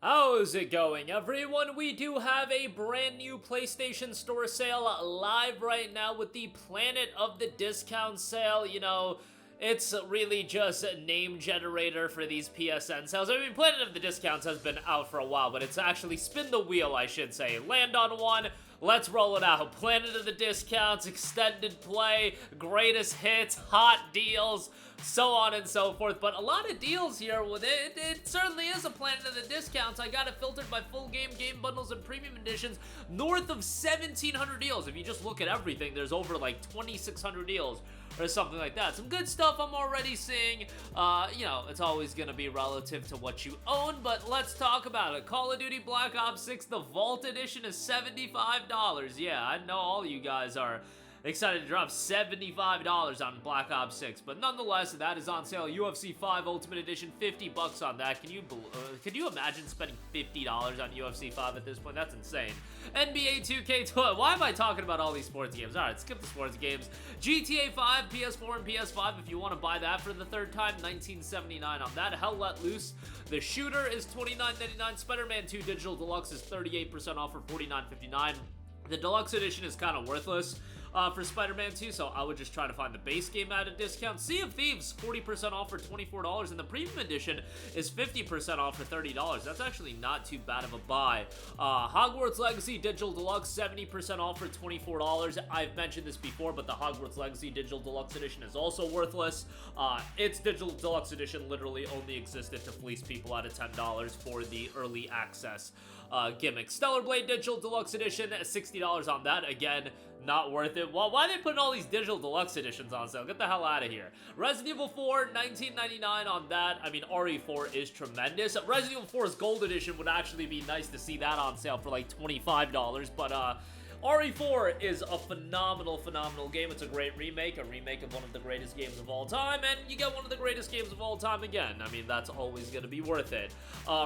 How's it going, everyone? We do have a brand new PlayStation Store sale live right now with the Planet of the Discount sale. You know, it's really just a name generator for these PSN sales. I mean, Planet of the Discounts has been out for a while, but it's actually spin the wheel, I should say. Land on one. Let's roll it out. Planet of the Discounts, extended play, greatest hits, hot deals, so on and so forth. But a lot of deals here with it. It certainly is a Planet of the Discounts. I got it filtered by full game bundles and premium editions. North of 1,700 deals. If you just look at everything, there's over like 2,600 deals or something like that. Some good stuff I'm already seeing. You know, it's always gonna be relative to what you own, but let's talk about it. Call of Duty Black Ops 6, the Vault Edition is $75. Yeah, I know all you guys are excited to drop $75 on Black Ops 6, but nonetheless, that is on sale. UFC 5 Ultimate Edition, $50 on that. Can you imagine spending $50 on UFC 5 at this point? That's insane. NBA 2K12. Why am I talking about all these sports games? All right, skip the sports games. GTA 5, PS4 and PS5. If you want to buy that for the third time, $19.79 on that. Hell Let Loose. The Shooter is $29.99. Spider-Man 2 Digital Deluxe is 38% off for $49.59. The Deluxe Edition is kind of worthless for Spider-Man 2, so I would just try to find the base game at a discount. Sea of Thieves, 40% off for $24, and the Premium Edition is 50% off for $30. That's actually not too bad of a buy. Hogwarts Legacy Digital Deluxe, 70% off for $24. I've mentioned this before, but the Hogwarts Legacy Digital Deluxe Edition is also worthless. Its Digital Deluxe Edition literally only existed to fleece people out of $10 for the early access gimmick. Stellar Blade Digital Deluxe Edition, $60 on that. Again, not worth it. Well, why are they putting all these Digital Deluxe Editions on sale? Get the hell out of here. Resident Evil 4, $19.99 on that. I mean, RE4 is tremendous. Resident Evil 4's Gold Edition would actually be nice to see that on sale for like $25, but RE4 is a phenomenal game. It's a great remake, a remake of one of the greatest games of all time, and you get one of the greatest games of all time again. I mean, that's always going to be worth it.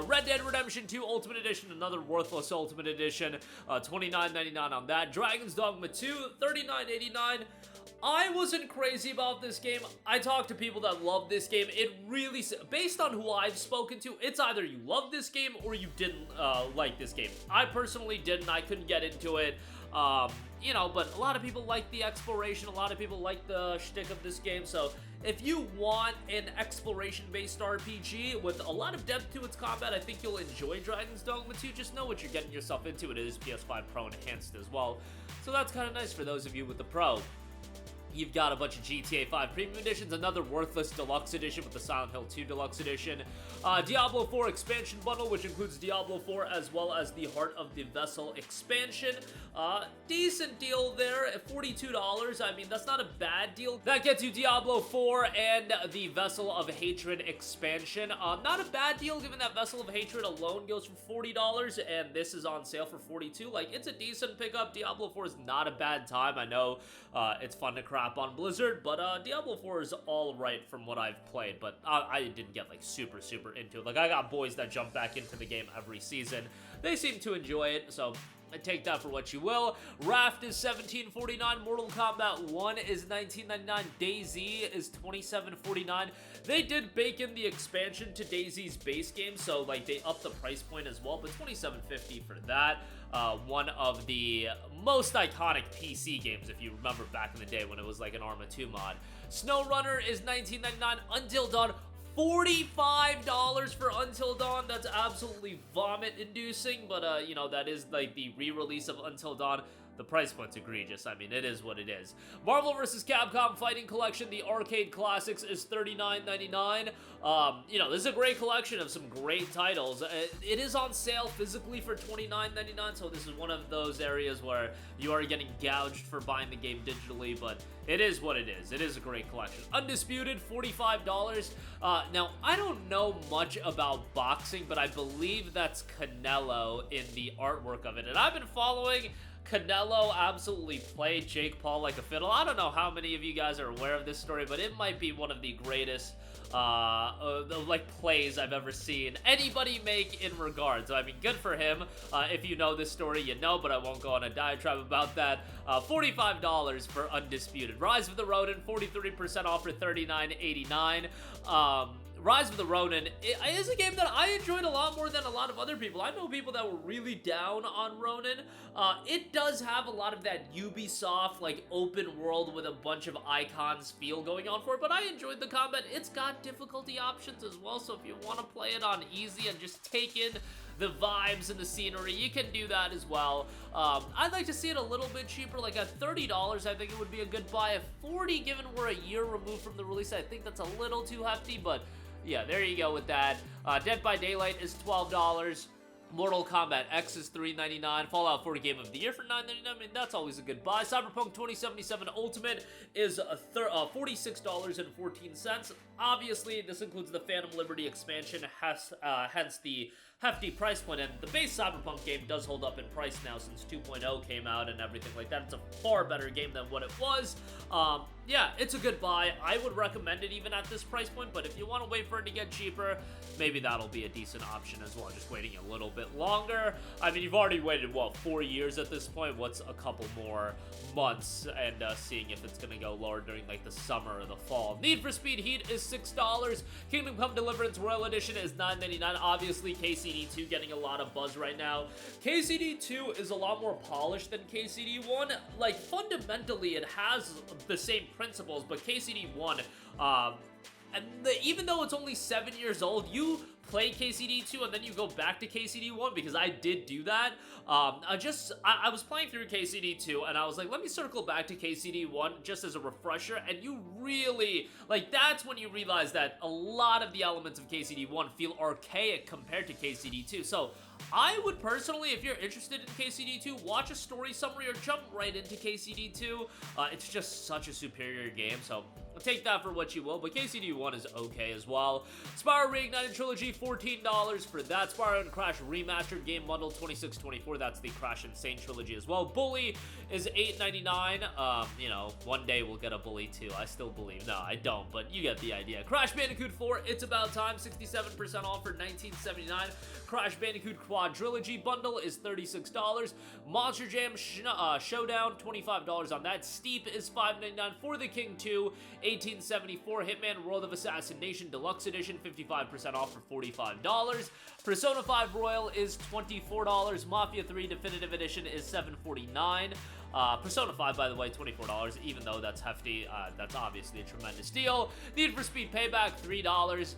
Red Dead Redemption 2 Ultimate Edition, another worthless Ultimate Edition, $29.99 on that. Dragon's Dogma 2, $39.89. I wasn't crazy about this game. I talked to people that love this game. It really, based on who I've spoken to, it's either you love this game or you didn't like this game. I personally didn't. I couldn't get into it. You know, but a lot of people like the exploration. A lot of people like the shtick of this game. So if you want an exploration-based RPG with a lot of depth to its combat, I think you'll enjoy Dragon's Dogma 2. Just know what you're getting yourself into. It is PS5 Pro enhanced as well. So that's kind of nice for those of you with the Pro. You've got a bunch of GTA 5 Premium Editions, another worthless Deluxe Edition with the Silent Hill 2 Deluxe Edition, Diablo 4 Expansion Bundle, which includes Diablo 4 as well as the Heart of the Vessel Expansion. Decent deal there at $42. I mean, that's not a bad deal. That gets you Diablo 4 and the Vessel of Hatred Expansion. Not a bad deal given that Vessel of Hatred alone goes for $40 and this is on sale for $42. Like, it's a decent pickup. Diablo 4 is not a bad time. I know it's fun to crap on Blizzard, but Diablo 4 is all right from what I've played, but I didn't get like super into it. Like, I got boys that jump back into the game every season. They seem to enjoy it, so I take that for what you will. Raft is $17.49. Mortal Kombat 1 is $19.99. DayZ is $27.49. They did bake in the expansion to DayZ's base game, so like they upped the price point as well, but $27.50 for that. One of the most iconic PC games, if you remember back in the day when it was like an Arma 2 mod. SnowRunner is $19.99. Until Dawn, $45 for Until Dawn. That's absolutely vomit-inducing, but, you know, that is, like, the re-release of Until Dawn. The price point's egregious. I mean, it is what it is. Marvel vs. Capcom Fighting Collection, the Arcade Classics, is $39.99. You know, this is a great collection of some great titles. It is on sale physically for $29.99, so this is one of those areas where you are getting gouged for buying the game digitally, but it is what it is. It is a great collection. Undisputed, $45. Now, I don't know much about boxing, but I believe that's Canelo in the artwork of it, and I've been following Canelo absolutely played Jake Paul like a fiddle. I don't know how many of you guys are aware of this story, but it might be one of the greatest like plays I've ever seen anybody make in regards. So, I mean, good for him. If you know this story, you know, but I won't go on a diatribe about that. $45 for Undisputed. Rise of the Rodent, 43% off for $39.89. Rise of the Ronin is a game that I enjoyed a lot more than a lot of other people. I know people that were really down on Ronin. It does have a lot of that Ubisoft, like, open world with a bunch of icons feel going on for it, but I enjoyed the combat. It's got difficulty options as well, so if you want to play it on easy and just take in the vibes and the scenery, you can do that as well. I'd like to see it a little bit cheaper, like at $30, I think it would be a good buy. At $40, given we're a year removed from the release, I think that's a little too hefty, but yeah, there you go with that. Dead by Daylight is $12. Mortal Kombat X is $3.99. Fallout 4 Game of the Year for $9.99. I mean, that's always a good buy. Cyberpunk 2077 Ultimate is $46.14. Obviously, this includes the Phantom Liberty expansion, hence the hefty price point, and the base Cyberpunk game does hold up in price now since 2.0 came out and everything like that. It's a far better game than what it was. Yeah, it's a good buy. I would recommend it even at this price point, but if you want to wait for it to get cheaper, maybe that'll be a decent option as well, just waiting a little bit longer. I mean, you've already waited, what, 4 years at this point? What's a couple more months, and seeing if it's gonna go lower during, like, the summer or the fall. Need for Speed Heat is $6. Kingdom Come Deliverance Royal Edition is $9.99. Obviously, KCD2 getting a lot of buzz right now. KCD2 is a lot more polished than KCD1. Like, fundamentally, it has the same principles, but KCD1, even though it's only 7 years old, you play KCD2 and then you go back to KCD1, because I did do that. I was playing through KCD2 and I was like, let me circle back to KCD1 just as a refresher, and you really, like, that's when you realize that a lot of the elements of KCD1 feel archaic compared to KCD2. So I would personally, if you're interested in KCD2, watch a story summary or jump right into KCD2. It's just such a superior game, so take that for what you will, but KCD1 is okay as well. Spyro Reignited Trilogy, $14 for that. Spyro and Crash Remastered Game Bundle, $26.24. That's the Crash Insane Trilogy as well. Bully is $8.99. You know, one day we'll get a Bully too. I still believe. No, I don't, but you get the idea. Crash Bandicoot 4, It's About Time, 67% off for $19.79. Crash Bandicoot Quadrilogy Bundle is $36. Monster Jam Showdown, $25 on that. Steep is $5.99 for The King 2. $18.74. Hitman World of Assassination Deluxe Edition, 55% off for $45. Persona 5 Royal is $24. Mafia 3 Definitive Edition is $7.49. Persona 5, by the way, $24, even though that's hefty. That's obviously a tremendous deal. Need for Speed Payback, $3.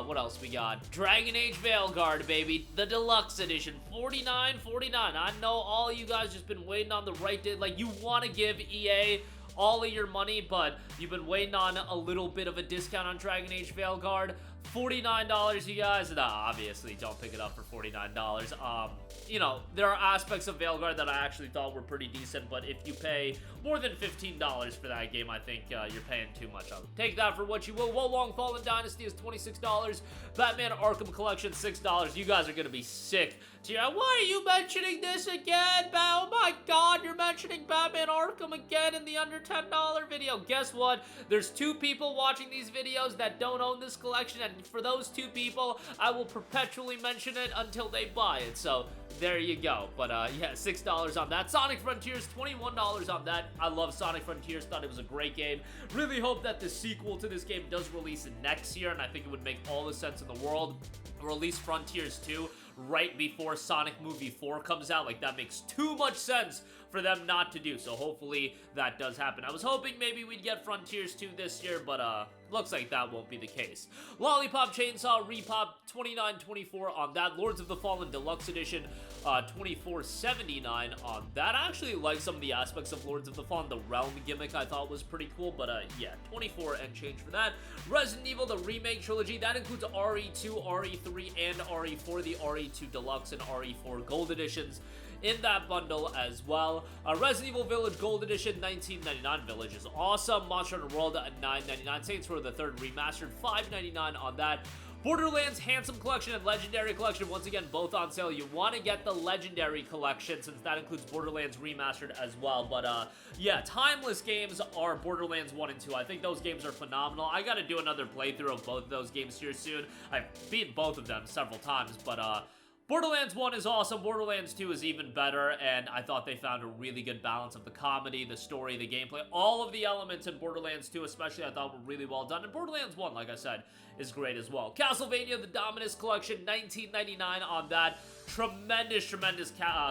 What else we got? Dragon Age Veilguard, baby. The Deluxe Edition, $49.49. I know all you guys just been waiting on the right day. Like, you want to give EA all of your money, but you've been waiting on a little bit of a discount on Dragon Age Veilguard. $49, you guys. Nah, obviously, don't pick it up for $49. You know, there are aspects of Veilguard that I actually thought were pretty decent, but if you pay more than $15 for that game, I think you're paying too much on it. Take that for what you will. Wolong Fallen Dynasty is $26. Batman Arkham Collection, $6. You guys are gonna be sick. Why are you mentioning this again? Oh my god, you're mentioning Batman Arkham again in the under $10 video. Guess what? There's 2 people watching these videos that don't own this collection, and for those 2 people, I will perpetually mention it until they buy it. So there you go. But yeah, $6 on that. Sonic Frontiers, $21 on that. I love Sonic Frontiers. Thought it was a great game. Really hope that the sequel to this game does release next year, and I think it would make all the sense in the world. Release Frontiers 2 right before Sonic Movie 4 comes out. Like, that makes too much sense for them not to do. So hopefully that does happen. I was hoping maybe we'd get Frontiers 2 this year, but looks like that won't be the case. Lollipop Chainsaw Repop, $29.24 on that. Lords of the Fallen Deluxe Edition, $24.79 on that. I actually like some of the aspects of Lords of the Fallen. The Realm gimmick I thought was pretty cool, but yeah, $24 and change for that. Resident Evil, the Remake Trilogy, that includes RE2, RE3, and RE4, the RE2 Deluxe and RE4 Gold Editions in that bundle as well. Resident Evil Village Gold Edition, $19.99. Village is awesome. Monster Hunter World at $9.99. Saints Row the Third Remastered, $5.99 on that. Borderlands Handsome Collection and Legendary Collection, once again, both on sale. You want to get the Legendary Collection, since that includes Borderlands Remastered as well. But, yeah, timeless games are Borderlands 1 and 2. I think those games are phenomenal. I gotta do another playthrough of both of those games here soon. I've beaten both of them several times, but, Borderlands 1 is awesome, Borderlands 2 is even better, and I thought they found a really good balance of the comedy, the story, the gameplay, all of the elements in Borderlands 2 especially I thought were really well done, and Borderlands 1, like I said, is great as well. Castlevania, the Dominus Collection, $19.99 on that. Tremendous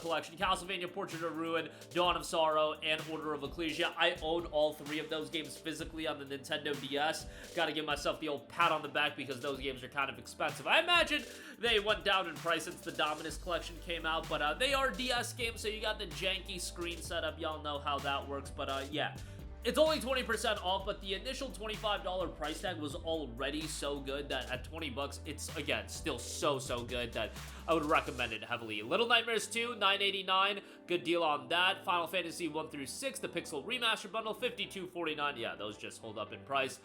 collection. Castlevania, Portrait of Ruin, Dawn of Sorrow, and Order of Ecclesia. I own all three of those games physically on the Nintendo DS. Gotta give myself the old pat on the back because those games are kind of expensive. I imagine they went down in price since the Dominus Collection came out, but they are DS games, so you got the janky screen setup. Y'all know how that works, but yeah. It's only 20% off, but the initial $25 price tag was already so good that at 20 bucks, it's, again, still so good that I would recommend it heavily. Little Nightmares 2, $9.89, good deal on that. Final Fantasy 1 through 6, the Pixel Remaster Bundle, $52.49. Yeah, those just hold up in price.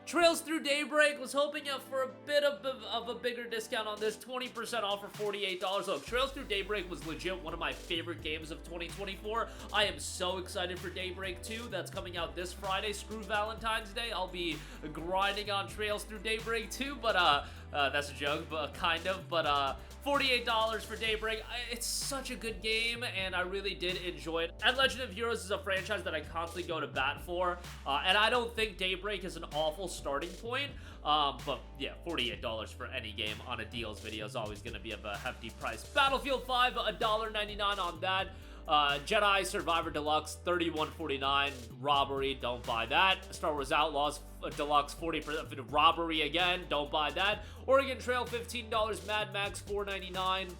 Trails Through Daybreak, was hoping for a bit of a bigger discount on this, 20% off for $48. Look, Trails Through Daybreak was legit one of my favorite games of 2024. I am so excited for Daybreak 2. That's coming out this Friday. Screw Valentine's Day. I'll be grinding on Trails Through Daybreak 2, but that's a joke, but kind of, but $48 for Daybreak. It's such a good game, and I really did enjoy it. And Legend of Heroes is a franchise that I constantly go to bat for, and I don't think Daybreak is an awful starting point, but yeah, $48 for any game on a deals video is always going to be of a hefty price. Battlefield 5, $1.99 on that. Jedi Survivor Deluxe, $31.49. Robbery, don't buy that. Star Wars Outlaws Deluxe, 40% robbery again, don't buy that. Oregon Trail, $15. Mad Max, $4.99.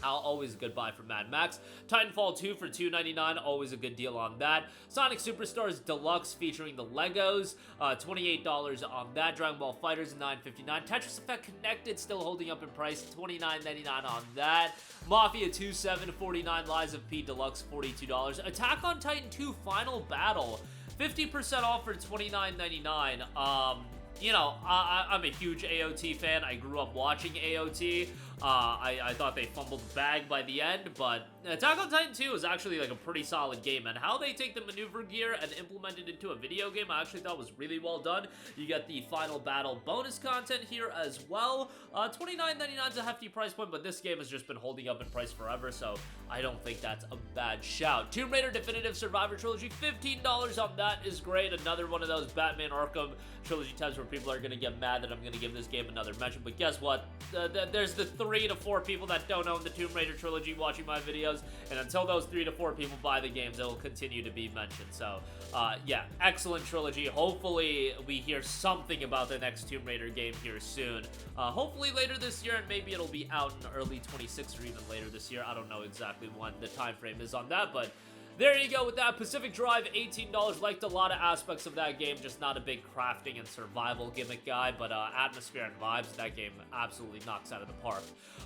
Always a good buy for Mad Max. Titanfall 2 for $2.99, always a good deal on that. Sonic Superstars Deluxe featuring the Legos, $28 on that. Dragon Ball FighterZ, $9.59. Tetris Effect Connected still holding up in price, $29.99 on that. Mafia 2 $7.49. Lies of P Deluxe, $42. Attack on Titan 2 Final Battle, 50% off for $29.99. You know, I'm a huge AOT fan. I grew up watching AOT. I thought they fumbled the bag by the end, but Attack on Titan 2 is actually like a pretty solid game, and how they take the maneuver gear and implement it into a video game I actually thought was really well done. You get the Final Battle bonus content here as well. $29.99 is a hefty price point, but this game has just been holding up in price forever, so I don't think that's a bad shout. Tomb Raider Definitive Survivor Trilogy, $15 on that is great. Another one of those Batman Arkham Trilogy types where people are going to get mad that I'm going to give this game another mention, but guess what? There's the 3 to 4 people that don't own the Tomb Raider trilogy watching my videos, and until those 3 to 4 people buy the games, it will continue to be mentioned. So, yeah, excellent trilogy. Hopefully, we hear something about the next Tomb Raider game here soon. Hopefully later this year, and maybe it'll be out in early 26 or even later this year. I don't know exactly when the time frame is on that, but there you go with that. Pacific Drive, $18. Liked a lot of aspects of that game, just not a big crafting and survival gimmick guy, but atmosphere and vibes, that game absolutely knocks out of the park.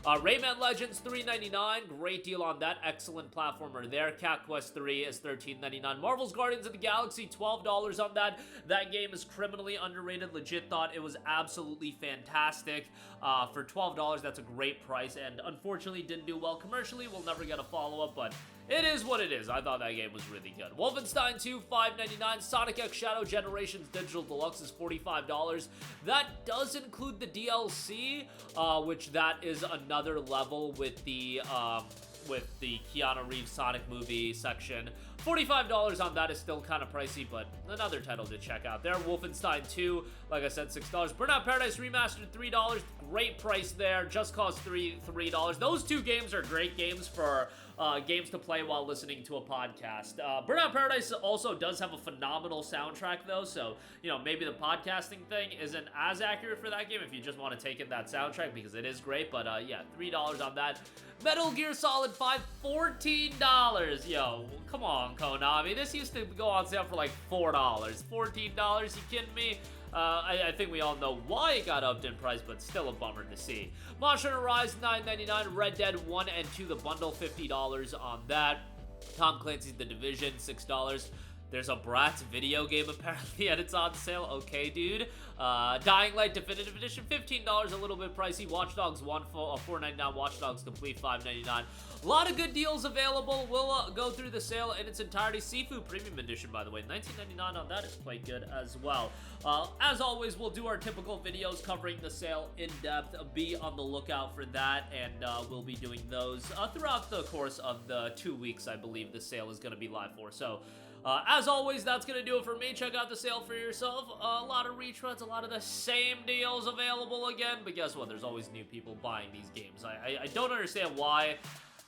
Rayman Legends, $3.99. Great deal on that. Excellent platformer there. Cat Quest 3 is $13.99. Marvel's Guardians of the Galaxy, $12 on that. That game is criminally underrated. Legit thought it was absolutely fantastic. For $12, that's a great price, and unfortunately didn't do well commercially. We'll never get a follow-up, but it is what it is. I thought that game was really good. Wolfenstein 2, $5.99. Sonic X Shadow Generations Digital Deluxe is $45. That does include the DLC, which that is another level with the Keanu Reeves Sonic movie section. $45 on that is still kind of pricey, but another title to check out there. Wolfenstein 2, like I said, $6. Burnout Paradise Remastered, $3. Great price there. Just Cause 3, $3. Those two games are great games for games to play while listening to a podcast. Burnout Paradise also does have a phenomenal soundtrack, though, so, you know, maybe the podcasting thing isn't as accurate for that game if you just want to take in that soundtrack, because it is great, but yeah, $3 on that. Metal Gear Solid 5, $14. Yo, come on, Konami. This used to go on sale for like $4. $14, you kidding me? I think we all know why it got upped in price, but still a bummer to see. Monster Hunter Rise, $9.99. Red Dead 1 and 2, the bundle, $50 on that. Tom Clancy's The Division, $6. There's a Bratz video game apparently, and it's on sale. Okay, dude. Dying Light Definitive Edition, $15, a little bit pricey. Watch Dogs 1 for $4.99. Watch Dogs Complete, $5.99. A lot of good deals available. We'll go through the sale in its entirety. Sifu Premium Edition, by the way, $19.99 on that is quite good as well. As always, we'll do our typical videos covering the sale in depth. Be on the lookout for that, and we'll be doing those throughout the course of the 2 weeks, I believe, the sale is going to be live for. So, as always, that's going to do it for me. Check out the sale for yourself. A lot of retreads, a lot of the same deals available again. But guess what? There's always new people buying these games. I don't understand why.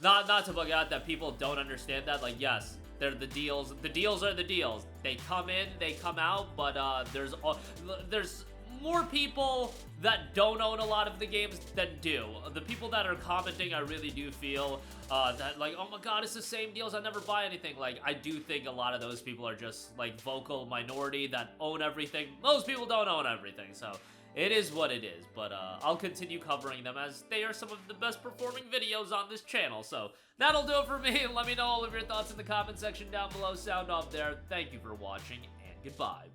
Not to bug out that people don't understand that. Like, yes, they're the deals. The deals are the deals. They come in, they come out. But there's more people that don't own a lot of the games than do. The people that are commenting, I really do feel that, like, oh my god, it's the same deals, I never buy anything. Like, I do think a lot of those people are just, like, vocal minority that own everything. Most people don't own everything, so it is what it is. But I'll continue covering them as they are some of the best performing videos on this channel. So that'll do it for me. Let me know all of your thoughts in the comment section down below. Sound off there. Thank you for watching, and goodbye.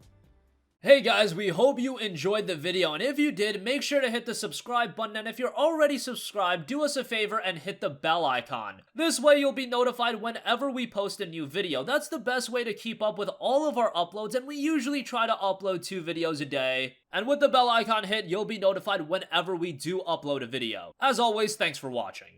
Hey guys, we hope you enjoyed the video, and if you did, make sure to hit the subscribe button, and if you're already subscribed, do us a favor and hit the bell icon. This way you'll be notified whenever we post a new video. That's the best way to keep up with all of our uploads, and we usually try to upload 2 videos a day. And with the bell icon hit, you'll be notified whenever we do upload a video. As always, thanks for watching.